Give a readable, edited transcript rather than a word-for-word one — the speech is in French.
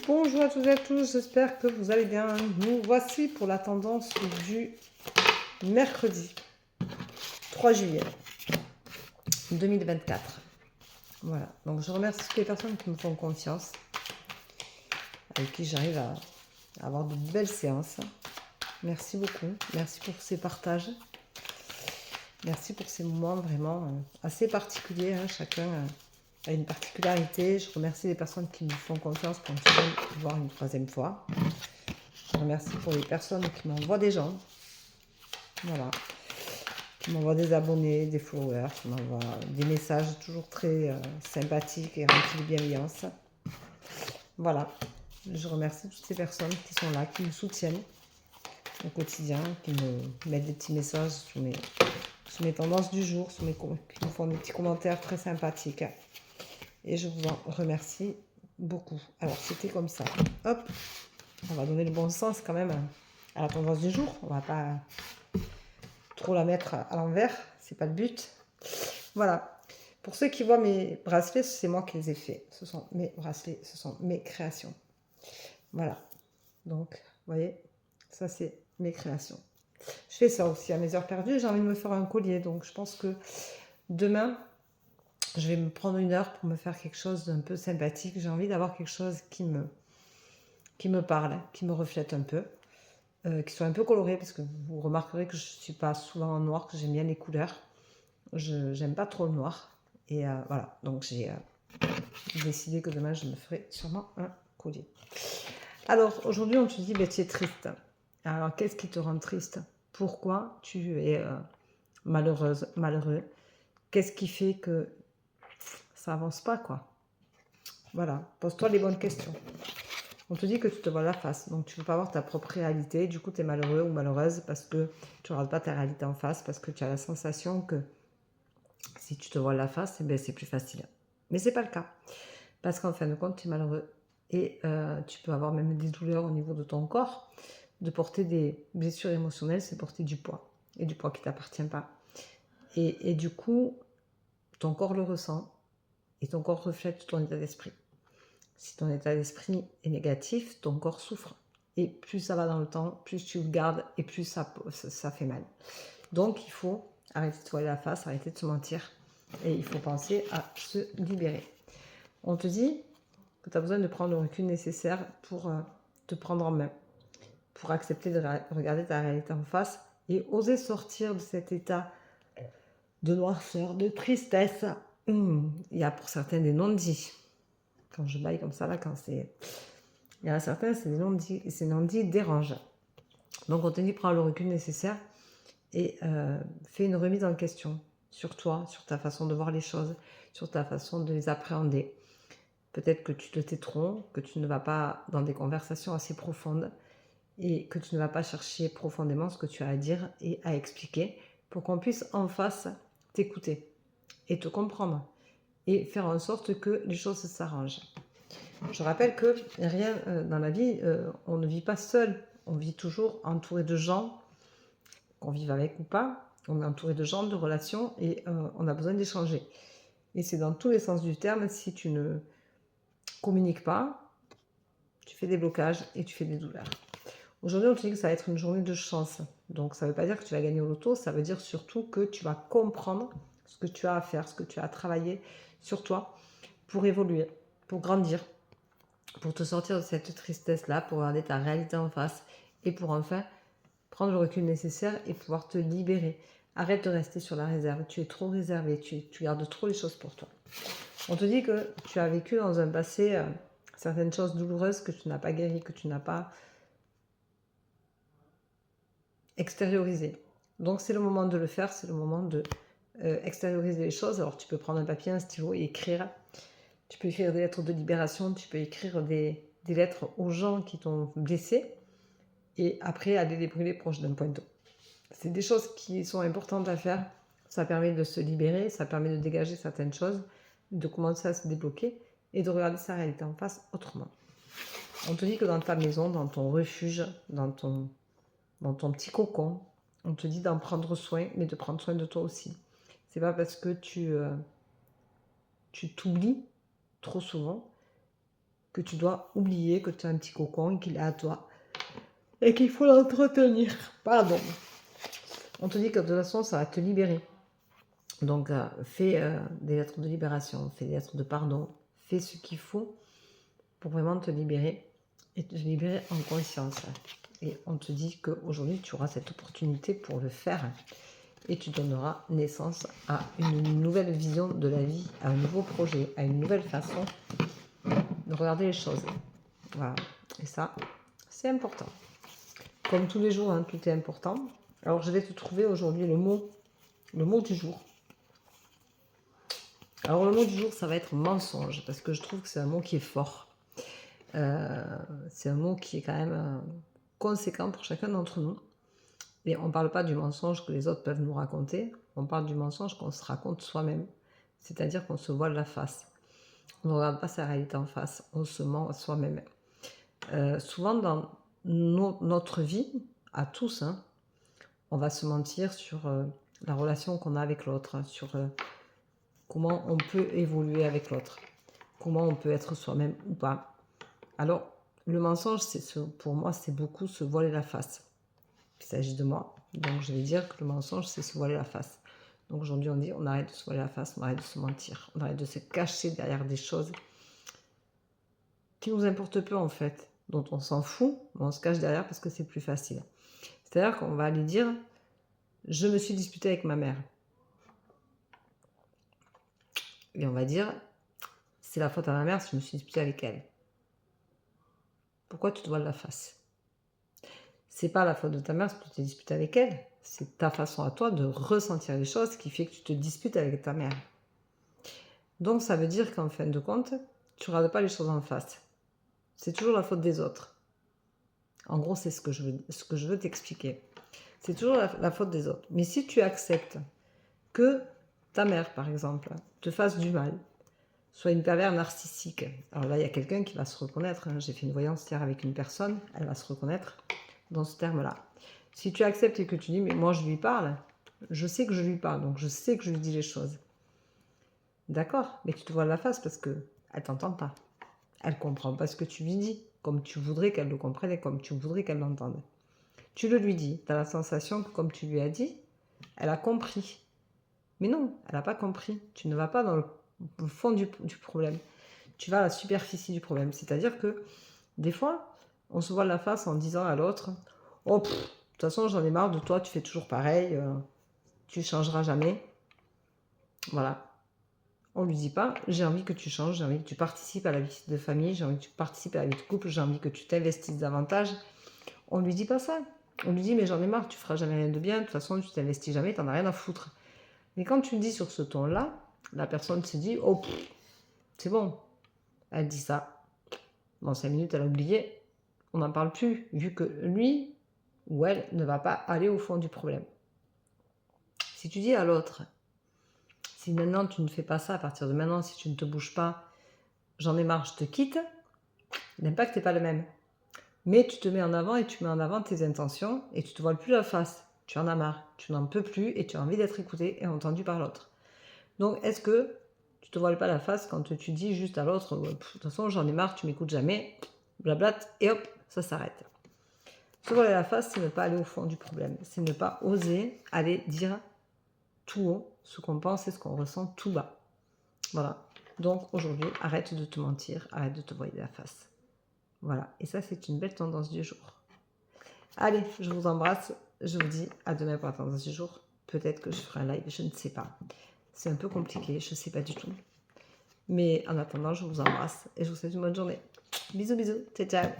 bonjour à toutes et à tous, j'espère que vous allez bien. Nous voici pour la tendance du mercredi 3 juillet 2024. Voilà, donc je remercie toutes les personnes qui me font confiance, avec qui j'arrive à avoir de belles séances. Merci beaucoup, merci pour ces partages. Merci pour ces moments vraiment assez particuliers, hein. Chacun a une particularité. Je remercie les personnes qui me font confiance pour me voir une troisième fois. Je remercie pour les personnes qui m'envoient des gens. Voilà. Qui m'envoient des abonnés, des followers, qui m'envoient des messages toujours très sympathiques et remplis de bienveillance. Voilà. Je remercie toutes ces personnes qui sont là, qui me soutiennent au quotidien, qui me mettent des petits messages sur mes tendances du jour, qui me font des petits commentaires très sympathiques. Et je vous en remercie beaucoup. Alors, c'était comme ça. Hop, on va donner le bon sens quand même à la tendance du jour. On va pas trop la mettre à l'envers. C'est pas le but. Voilà. Pour ceux qui voient mes bracelets, c'est moi qui les ai faits. Ce sont mes bracelets, ce sont mes créations. Voilà. Donc, vous voyez, ça c'est mes créations. Je fais ça aussi à mes heures perdues. J'ai envie de me faire un collier. Donc, je pense que demain, je vais me prendre une heure pour me faire quelque chose d'un peu sympathique. J'ai envie d'avoir quelque chose qui me parle, qui me reflète un peu, qui soit un peu coloré, parce que vous remarquerez que je ne suis pas souvent en noir, que j'aime bien les couleurs. Je n'aime pas trop le noir. Et voilà, donc j'ai décidé que demain, je me ferai sûrement un collier. Alors, aujourd'hui, on te dit, ben, tu es triste. Alors, qu'est-ce qui te rend triste? Pourquoi tu es malheureuse, malheureux? Qu'est-ce qui fait que ça avance pas, quoi? Voilà, pose-toi les bonnes questions. On te dit que tu te vois la face, donc tu ne veux pas voir ta propre réalité. Du coup, tu es malheureux ou malheureuse parce que tu ne regardes pas ta réalité en face, parce que tu as la sensation que si tu te vois la face, eh ben, c'est plus facile. Mais ce n'est pas le cas, parce qu'en fin de compte, tu es malheureux. Et tu peux avoir même des douleurs au niveau de ton corps. De porter des blessures émotionnelles, c'est porter du poids, et du poids qui ne t'appartient pas. Et du coup, ton corps le ressent, et ton corps reflète ton état d'esprit. Si ton état d'esprit est négatif, ton corps souffre. Et plus ça va dans le temps, plus tu le gardes et plus ça fait mal. Donc il faut arrêter de se voiler la face, arrêter de se mentir. Et il faut penser à se libérer. On te dit que tu as besoin de prendre le recul nécessaire pour te prendre en main. Pour accepter de regarder ta réalité en face et oser sortir de cet état de noirceur, de tristesse. Il y a pour certains des non-dits. Quand je baille comme ça, là, quand c'est... Il y en a certains, c'est des non-dits, et ces non-dits dérangent. Donc, on te dit, prends le recul nécessaire et fais une remise en question sur toi, sur ta façon de voir les choses, sur ta façon de les appréhender. Peut-être que tu te tais trop, que tu ne vas pas dans des conversations assez profondes et que tu ne vas pas chercher profondément ce que tu as à dire et à expliquer pour qu'on puisse en face t'écouter et te comprendre et faire en sorte que les choses s'arrangent. Je rappelle que rien dans la vie, on ne vit pas seul. On vit toujours entouré de gens, qu'on vive avec ou pas. On est entouré de gens, de relations et on a besoin d'échanger. Et c'est dans tous les sens du terme. Si tu ne communiques pas, tu fais des blocages et tu fais des douleurs. Aujourd'hui, on te dit que ça va être une journée de chance. Donc, ça ne veut pas dire que tu vas gagner au loto. Ça veut dire surtout que tu vas comprendre ce que tu as à faire, ce que tu as à travailler sur toi pour évoluer, pour grandir, pour te sortir de cette tristesse-là, pour regarder ta réalité en face et pour enfin prendre le recul nécessaire et pouvoir te libérer. Arrête de rester sur la réserve. Tu es trop réservé, tu gardes trop les choses pour toi. On te dit que tu as vécu dans un passé certaines choses douloureuses que tu n'as pas guéries, que tu n'as pas extériorisées. Donc c'est le moment de le faire, c'est le moment de extérioriser les choses. Alors tu peux prendre un papier, un stylo et écrire. Tu peux écrire des lettres de libération, tu peux écrire des lettres aux gens qui t'ont blessé et après aller les brûler proche d'un point d'eau. C'est des choses qui sont importantes à faire. Ça permet de se libérer, ça permet de dégager certaines choses, de commencer à se débloquer et de regarder sa réalité en face autrement. On te dit que dans ta maison, dans ton refuge, dans ton petit cocon, on te dit d'en prendre soin, mais de prendre soin de toi aussi. C'est pas parce que tu t'oublies trop souvent que tu dois oublier que tu as un petit cocon et qu'il est à toi et qu'il faut l'entretenir. Pardon. On te dit que de toute façon, ça va te libérer. Donc, fais des lettres de libération, fais des lettres de pardon, fais ce qu'il faut pour vraiment te libérer et te libérer en conscience. Et on te dit qu'aujourd'hui, tu auras cette opportunité pour le faire et tu donneras naissance à une nouvelle vision de la vie, à un nouveau projet, à une nouvelle façon de regarder les choses. Voilà. Et ça, c'est important. Comme tous les jours, hein, tout est important. Alors, je vais te trouver aujourd'hui le mot du jour. Alors, le mot du jour, ça va être mensonge, parce que je trouve que c'est un mot qui est fort. C'est un mot qui est quand même conséquent pour chacun d'entre nous. Et on ne parle pas du mensonge que les autres peuvent nous raconter, on parle du mensonge qu'on se raconte soi-même. C'est-à-dire qu'on se voile la face. On ne regarde pas sa réalité en face, on se ment à soi-même. Souvent dans notre vie, à tous, hein, on va se mentir sur la relation qu'on a avec l'autre, sur comment on peut évoluer avec l'autre, comment on peut être soi-même ou pas. Alors, le mensonge, pour moi, c'est beaucoup se voiler la face. Il s'agit de moi, donc je vais dire que le mensonge, c'est se voiler la face. Donc aujourd'hui, on dit, on arrête de se voiler la face, on arrête de se mentir, on arrête de se cacher derrière des choses qui nous importent peu en fait, dont on s'en fout, mais on se cache derrière parce que c'est plus facile. C'est-à-dire qu'on va aller dire, je me suis disputée avec ma mère. Et on va dire, c'est la faute à ma mère si je me suis disputée avec elle. Pourquoi tu te voiles la face? C'est pas la faute de ta mère si tu t'es disputé avec elle. C'est ta façon à toi de ressentir les choses qui fait que tu te disputes avec ta mère. Donc ça veut dire qu'en fin de compte, tu ne regardes pas les choses en face. C'est toujours la faute des autres. En gros, c'est ce que je veux t'expliquer. C'est toujours la faute des autres. Mais si tu acceptes que ta mère, par exemple, te fasse du mal, soit une pervers narcissique. Alors là, il y a quelqu'un qui va se reconnaître. Hein. J'ai fait une voyance hier avec une personne, elle va se reconnaître dans ce terme-là. Si tu acceptes et que tu dis, mais moi je lui parle, je sais que je lui parle, donc je sais que je lui dis les choses. D'accord, mais tu te vois la face parce qu'elle ne t'entend pas. Elle ne comprend pas ce que tu lui dis, comme tu voudrais qu'elle le comprenne et comme tu voudrais qu'elle l'entende. Tu le lui dis, tu as la sensation que comme tu lui as dit, elle a compris. Mais non, elle n'a pas compris. Tu ne vas pas dans le fond du problème. Tu vas à la superficie du problème. C'est-à-dire que des fois, on se voit la face en disant à l'autre, oh, de toute façon, j'en ai marre de toi, tu fais toujours pareil, tu ne changeras jamais. Voilà. On ne lui dit pas, j'ai envie que tu changes, j'ai envie que tu participes à la vie de famille, j'ai envie que tu participes à la vie de couple, j'ai envie que tu t'investisses davantage. On ne lui dit pas ça. On lui dit, mais j'en ai marre, tu feras jamais rien de bien, de toute façon, tu t'investis jamais, tu n'en as rien à foutre. Mais quand tu le dis sur ce ton-là, la personne se dit, oh, c'est bon. Elle dit ça. Dans 5 minutes, elle a oublié. On n'en parle plus, vu que lui ou elle ne va pas aller au fond du problème. Si tu dis à l'autre, si maintenant tu ne fais pas ça, à partir de maintenant, si tu ne te bouges pas, j'en ai marre, je te quitte, l'impact n'est pas le même. Mais tu te mets en avant et tu mets en avant tes intentions et tu ne te voiles plus la face. Tu en as marre, tu n'en peux plus et tu as envie d'être écouté et entendu par l'autre. Donc, est-ce que tu ne te voiles pas la face quand tu dis juste à l'autre, de toute façon, j'en ai marre, tu m'écoutes jamais, blabla, et hop, ça s'arrête. Se voiler la face, c'est ne pas aller au fond du problème. C'est ne pas oser aller dire tout haut ce qu'on pense et ce qu'on ressent tout bas. Voilà. Donc, aujourd'hui, arrête de te mentir, arrête de te voiler la face. Voilà. Et ça, c'est une belle tendance du jour. Allez, je vous embrasse. Je vous dis à demain pour la tendance du jour. Peut-être que je ferai un live, je ne sais pas. C'est un peu compliqué, je ne sais pas du tout. Mais en attendant, je vous embrasse et je vous souhaite une bonne journée. Bisous, bisous. Ciao, ciao.